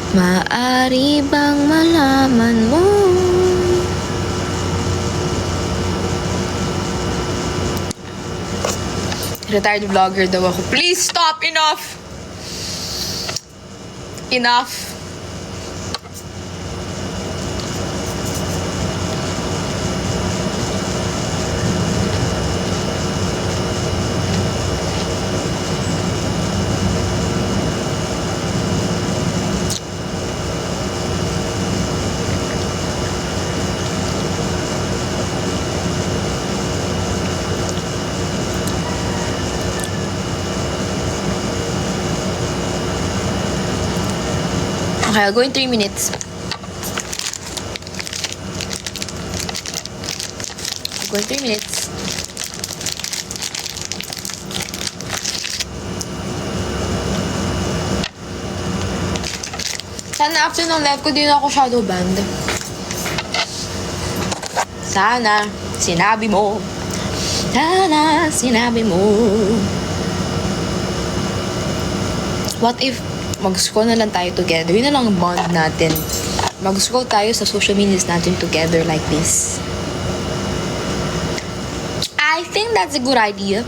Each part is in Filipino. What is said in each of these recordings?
Maaari bang malaman mo? Retired vlogger daw ako. Please stop! Enough! Enough! Okay, I'll go in 3 minutes. I'll go in 3 minutes. Sana after ng live ko, di na ako shadow banned. Sana, sinabi mo. Sana, sinabi mo. What if mag-scroll na lang tayo together? Yun na lang bond natin. Mag-scroll tayo sa social medias natin together like this. I think that's a good idea.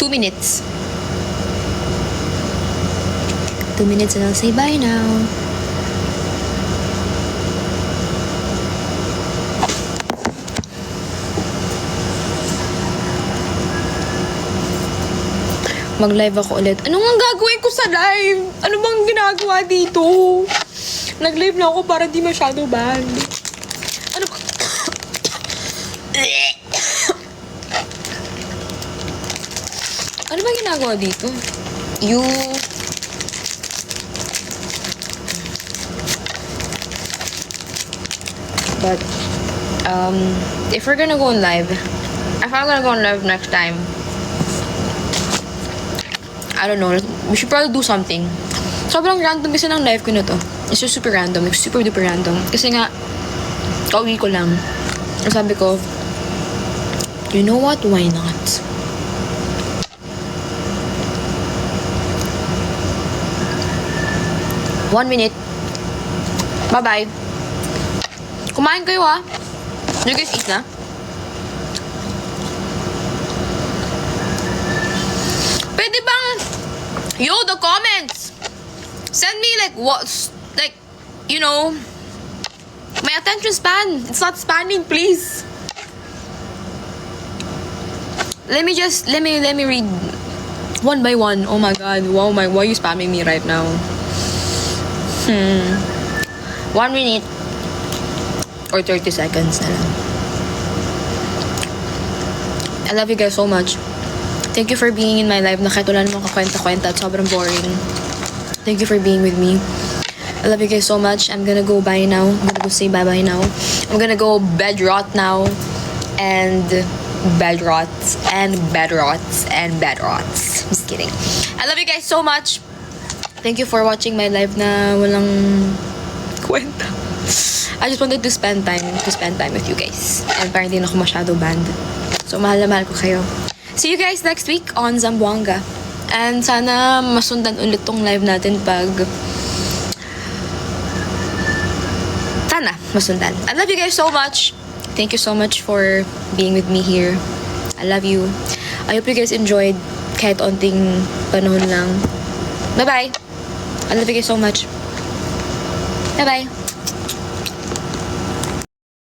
Two minutes. 2 minutes and I'll say bye now. Mag-live ako ulit. Ano nga gagawin ko sa live? Ano bang ginagawa dito? Nag-live na ako para di masyado bad. Ano ba? Ano bang ginagawa dito? But, if we're gonna go on live, if I'm gonna go on live next time, I don't know, we should probably do something. Sobrang random kasi ng live ko na to. It's just super random, like super duper random. Kasi nga, kauwi ko lang. Ang sabi ko, you know what, why not? One minute. Bye-bye. Kumain kayo ah. You guys eat na? Pwede bang, the comments, send me like what's, like, you know, my attention span, it's not spanning, please. Let me read one by one. Oh my god, wow, why are you spamming me right now? 1 minute or 30 seconds na lang. I love you guys so much. Thank you for being in my life na kahit wala namang kakwenta-kwenta at sobrang boring. Thank you for being with me. I love you guys so much. I'm gonna go bye now. I'm gonna go say bye-bye now. I'm gonna go bed rot now. And bed rots. And bed rots. And bed rots. Just kidding. I love you guys so much. Thank you for watching my live na walang kwenta. I just wanted to spend time with you guys. And parang hindi na ako masyado banned. So mahal na mahal ko kayo. See you guys next week on Zamboanga. And sana masundan ulit tong live natin pag... Sana masundan. I love you guys so much. Thank you so much for being with me here. I love you. I hope you guys enjoyed kahit onting panahon lang. Bye-bye. I love you guys so much. Bye-bye.